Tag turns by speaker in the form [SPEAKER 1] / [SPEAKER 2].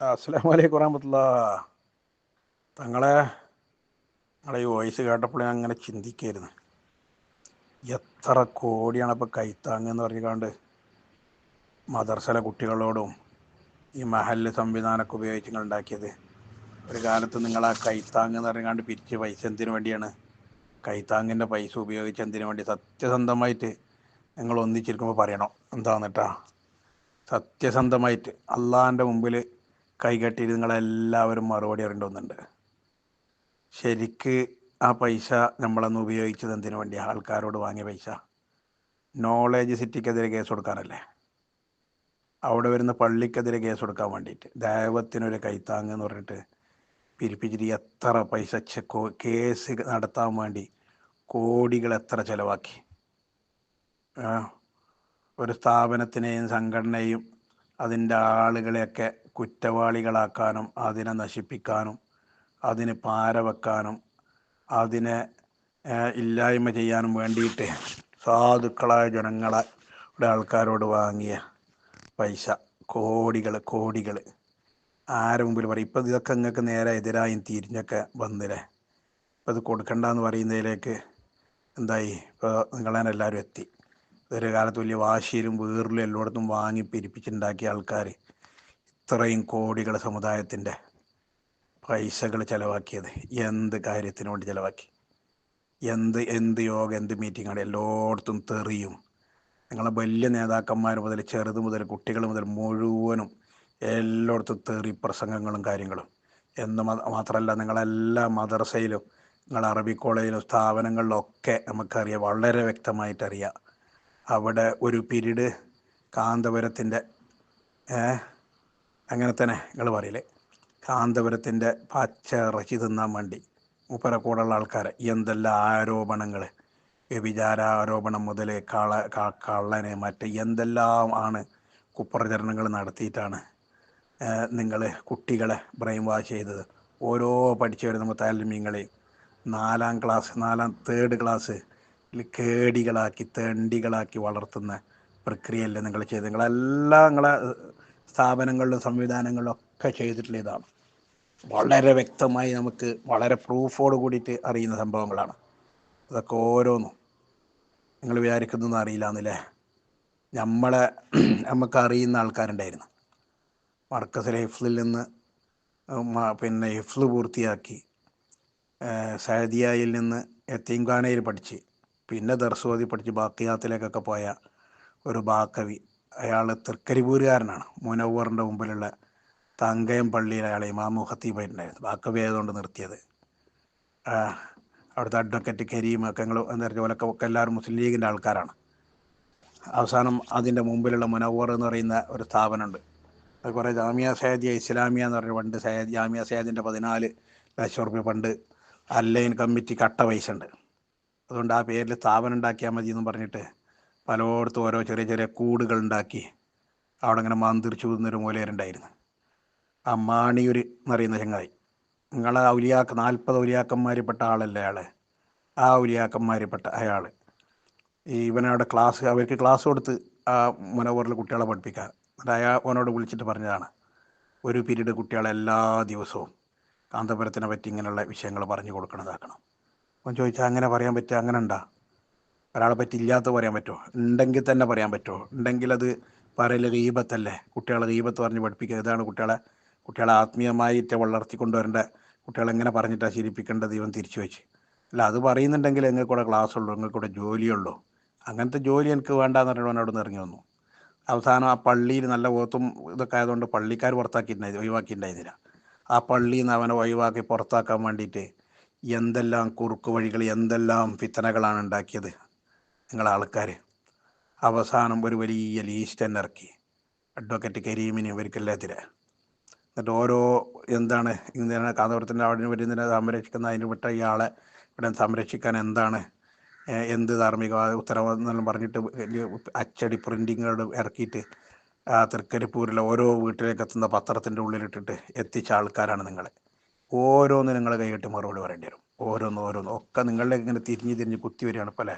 [SPEAKER 1] അസ്സലാമു അലൈക്കും വറഹ്മത്തുള്ളാഹ്. നിങ്ങളെ ഈ വോയിസ് കേട്ടപ്പോൾ ഞാൻ അങ്ങനെ ചിന്തിക്കായിരുന്നു, എത്ര കോടിയാണ് ഇപ്പോൾ കൈത്താങ്ങ് എന്ന് പറഞ്ഞുകൊണ്ട് മദർസയിലെ കുട്ടികളോടും ഈ മഹല്ല് സംവിധാനമൊക്കെ ഉപയോഗിച്ച് നിങ്ങൾ ഉണ്ടാക്കിയത്. ഒരു കാലത്ത് നിങ്ങൾ ആ കൈത്താങ്ങ് എന്ന് പറഞ്ഞുകൊണ്ട് പിരിച്ച പൈസ എന്തിനു വേണ്ടിയാണ്? കൈത്താങ്ങിൻ്റെ പൈസ ഉപയോഗിച്ച് എന്തിനു വേണ്ടി? സത്യസന്ധമായിട്ട് നിങ്ങൾ ഒന്നിച്ചിരിക്കുമ്പോൾ പറയണം എന്താന്നിട്ടാ. സത്യസന്ധമായിട്ട് അള്ളാഹിൻ്റെ മുമ്പിൽ കൈകെട്ടിയിട്ട് നിങ്ങളെല്ലാവരും മറുപടി അറിയേണ്ടുന്നുണ്ട്. ശരിക്ക് ആ പൈസ നമ്മളന്ന് ഉപയോഗിച്ചത് എന്തിനു വേണ്ടി? ആൾക്കാരോട് വാങ്ങിയ പൈസ നോളേജ് സിറ്റിക്കെതിരെ കേസ് കൊടുക്കാനല്ലേ? അവിടെ വരുന്ന പള്ളിക്കെതിരെ കേസ് കൊടുക്കാൻ വേണ്ടിയിട്ട്, ദൈവത്തിനൊരു കൈത്താങ്ങ് എന്ന് പറഞ്ഞിട്ട് പിരിപ്പിച്ചിട്ട് എത്ര പൈസ കേസ് നടത്താൻ വേണ്ടി കോടികൾ എത്ര ചിലവാക്കി. ഒരു സ്ഥാപനത്തിനെയും സംഘടനയും അതിൻ്റെ ആളുകളെയൊക്കെ കുറ്റവാളികളാക്കാനും അതിനെ നശിപ്പിക്കാനും അതിന് പാര വെക്കാനും അതിനെ ഇല്ലായ്മ ചെയ്യാനും വേണ്ടിയിട്ട് സാധുക്കളായ ജനങ്ങളുടെ ആൾക്കാരോട് വാങ്ങിയ പൈസ കോടികൾ ആരെ മുമ്പിൽ പറയും. ഇപ്പം ഇതൊക്കെ നിങ്ങൾക്ക് നേരെ എതിരായും തിരിഞ്ഞൊക്കെ വന്നില്ലേ? ഇപ്പം ഇത് കൊടുക്കണ്ടെന്ന് പറയുന്നതിലേക്ക് എന്തായി? ഇപ്പോൾ നിങ്ങളെല്ലാവരും എത്തി. ഒരു കാലത്ത് വലിയ വാശിയിലും വീറിലും എല്ലായിടത്തും വാങ്ങി പിരിപ്പിച്ചുണ്ടാക്കിയ ആൾക്കാർ ഇത്രയും കോടികൾ സമുദായത്തിൻ്റെ പൈസകൾ ചിലവാക്കിയത് എന്ത് കാര്യത്തിന് വേണ്ടി ചിലവാക്കി? എന്ത് യോഗ, എന്ത് മീറ്റിങ്ങാണ്? എല്ലായിടത്തും തെറിയും. നിങ്ങളെ വലിയ നേതാക്കന്മാർ മുതൽ ചെറുത് മുതൽ കുട്ടികൾ മുതൽ മുഴുവനും എല്ലായിടത്തും തെറി പ്രസംഗങ്ങളും കാര്യങ്ങളും. എന്ന് മാത്രമല്ല, നിങ്ങളെല്ലാ മദർസയിലും നിങ്ങൾ അറബി കോളേജിലും സ്ഥാപനങ്ങളിലൊക്കെ നമുക്കറിയാം, വളരെ വ്യക്തമായിട്ടറിയാം. അവിടെ ഒരു പിരീഡ് കാന്തപുരത്തിൻ്റെ അങ്ങനെ തന്നെ നിങ്ങൾ പറയില്ലേ, കാന്തപുരത്തിൻ്റെ പച്ച ഇറച്ചി തിന്നാൻ വേണ്ടി മൂപ്പര കൂടെയുള്ള ആൾക്കാരെ എന്തെല്ലാം ആരോപണങ്ങൾ, വ്യഭിചാര ആരോപണം മുതൽ കള്ളന് മറ്റ് എന്തെല്ലാം ആണ് കുപ്രചരണങ്ങൾ നടത്തിയിട്ടാണ് നിങ്ങൾ കുട്ടികളെ ബ്രെയിൻ വാഷ് ചെയ്തത്. ഓരോ പഠിച്ചു വരുന്ന മുത്താലിമീങ്ങളെയും തേർഡ് ക്ലാസ് കേടികളാക്കി തെണ്ടികളാക്കി വളർത്തുന്ന പ്രക്രിയയല്ലേ നിങ്ങൾ ചെയ്ത്? നിങ്ങളെ സ്ഥാപനങ്ങളിലും സംവിധാനങ്ങളിലും ഒക്കെ ചെയ്തിട്ടുള്ള ഇതാണ്. വളരെ വ്യക്തമായി നമുക്ക് വളരെ പ്രൂഫോട് കൂടിയിട്ട് അറിയുന്ന സംഭവങ്ങളാണ് ഇതൊക്കെ ഓരോന്നും. നിങ്ങൾ വിചാരിക്കുന്നൊന്നും അറിയില്ല എന്നല്ലേ? നമുക്കറിയുന്ന ആൾക്കാരുണ്ടായിരുന്നു. മർക്കസിലെ ഹിഫ്ലിൽ നിന്ന് പിന്നെ ഹിഫ്ല് പൂർത്തിയാക്കി സഅദിയയിൽ നിന്ന് യത്തീംഖാനയിൽ പഠിച്ച് പിന്നെ ദർസോദി പഠിച്ച് ബാക്കിയാത്തിലേക്കൊക്കെ പോയ ഒരു ബാക്കവി. അയാൾ തൃക്കരിപൂരുകാരനാണ്. മുനവ്വറിൻ്റെ മുമ്പിലുള്ള തങ്കയം പള്ളിയിൽ അയാൾ ഇമാമു ഖത്തീബായിട്ടുണ്ടായിരുന്നു. ബാക്കവി ആയതുകൊണ്ട് നിർത്തിയത്. അവിടുത്തെ അഡ്വക്കേറ്റ് കരീമൊക്കെ നിങ്ങൾ എന്താ പറയുക, ഒക്കെ എല്ലാവരും മുസ്ലിം ലീഗിൻ്റെ ആൾക്കാരാണ്. അവസാനം അതിൻ്റെ മുമ്പിലുള്ള മുനവ്വർ എന്ന് പറയുന്ന ഒരു സ്ഥാപനമുണ്ട്. അത് കുറേ ജാമിയ സയ്യിദിയ ഇസ്ലാമിയ എന്ന് പറഞ്ഞ പണ്ട് ജാമിയ സയ്യിദിൻ്റെ 14 ലക്ഷം റുപ്യ പണ്ട് അല്ലൈൻ കമ്മിറ്റി കട്ട പൈസ ഉണ്ട്. അതുകൊണ്ട് ആ പേരിൽ സ്ഥാപനം ഉണ്ടാക്കിയാൽ മതി എന്ന് പറഞ്ഞിട്ട് പലയിടത്തും ഓരോ ചെറിയ ചെറിയ കൂടുകൾ ഉണ്ടാക്കി അവിടെ ഇങ്ങനെ മന്ത്രിച്ചു നിന്നൊരു മൂലയരുണ്ടായിരുന്നു. ആ മാണിയൂർ എന്നറിയുന്ന ചങ്ങായി, നിങ്ങളെ 40 ഔലിയാക്കന്മാരിൽപ്പെട്ട ആളല്ലേ അയാൾ? ആ ഔലിയാക്കന്മാരിൽപ്പെട്ട അയാൾ ഇവനവിടെ അവർക്ക് ക്ലാസ് കൊടുത്ത് ആ മുനവറിൽ കുട്ടികളെ പഠിപ്പിക്കാൻ. എന്നിട്ട് അവനോട് വിളിച്ചിട്ട് പറഞ്ഞതാണ്, ഒരു പീരീഡ് കുട്ടികളെ എല്ലാ ദിവസവും കാന്തപുരത്തിനെ പറ്റി ഇങ്ങനെയുള്ള വിഷയങ്ങൾ പറഞ്ഞു കൊടുക്കണതാക്കണം. അവൻ ചോദിച്ചാൽ അങ്ങനെ പറയാൻ പറ്റുക? അങ്ങനെ ഉണ്ടാ? ഒരാളെ പറ്റി ഇല്ലാത്ത പറയാൻ പറ്റുമോ? ഉണ്ടെങ്കിൽ തന്നെ പറയാൻ പറ്റുമോ? ഉണ്ടെങ്കിൽ അത് പറയൽ ഗീബത്തല്ലേ? കുട്ടികളെ ഗീബത്ത് പറഞ്ഞ് പഠിപ്പിക്കുക. ഇതാണ് കുട്ടികളെ ആത്മീയമായിട്ട് വളർത്തിക്കൊണ്ടുവരേണ്ട. കുട്ടികളെങ്ങനെ പറഞ്ഞിട്ടാണ് ശീലിപ്പിക്കേണ്ടത്? ഇവൻ തിരിച്ചു വെച്ച് അല്ല, അത് പറയുന്നുണ്ടെങ്കിൽ എങ്ങൾക്കൂടെ ക്ലാസ് ഉള്ളൂ, എങ്ങൾക്കൂടെ ജോലിയുള്ളൂ. അങ്ങനത്തെ ജോലി എനിക്ക് വേണ്ടാന്ന് പറഞ്ഞിട്ട് അവിടെ നിന്ന് ഇറങ്ങി വന്നു. അവസാനം ആ പള്ളിയിൽ നല്ല ഓത്തും ഇതൊക്കെ ആയതുകൊണ്ട് പള്ളിക്കാർ ഒഴിവാക്കിയിട്ടുണ്ടായിരുന്നില്ല. ആ പള്ളിയിൽ നിന്ന് അവനെ ഒഴിവാക്കി പുറത്താക്കാൻ വേണ്ടിയിട്ട് എന്തെല്ലാം കുറുക്ക് വഴികൾ, എന്തെല്ലാം ഫിത്തനകളാണ് ഉണ്ടാക്കിയത് നിങ്ങളെ ആൾക്കാർ. അവസാനം ഒരു വലിയ ലീസ്റ്റ് തന്നെ ഇറക്കി, അഡ്വക്കേറ്റ് കരീമിന് ഇവർക്കെല്ലാത്തിരെ. എന്നിട്ട് ഓരോ എന്താണ് ഇങ്ങനെ കാന്തപുരത്തിൻ്റെ അവിടെ വരുന്നതിനെ സംരക്ഷിക്കുന്ന അതിന് വിട്ട ഇയാളെ ഇവിടെ സംരക്ഷിക്കാൻ എന്ത് ധാർമ്മിക ഉത്തരവാദിത്തം പറഞ്ഞിട്ട് അച്ചടി പ്രിൻറ്റിങ്ങുകൾ ഇറക്കിയിട്ട് ആ തൃക്കരിപ്പൂരിലെ ഓരോ വീട്ടിലേക്ക് എത്തുന്ന പത്രത്തിൻ്റെ ഉള്ളിലിട്ടിട്ട് എത്തിച്ച ആൾക്കാരാണ് നിങ്ങൾ. ഓരോന്നും നിങ്ങൾ കൈകെട്ടി മറുപടി പറയേണ്ടി വരും. ഓരോന്നും ഒക്കെ നിങ്ങളുടെ ഇങ്ങനെ തിരിഞ്ഞ് കുത്തി വരികയാണ് ഇപ്പോൾ അല്ലേ?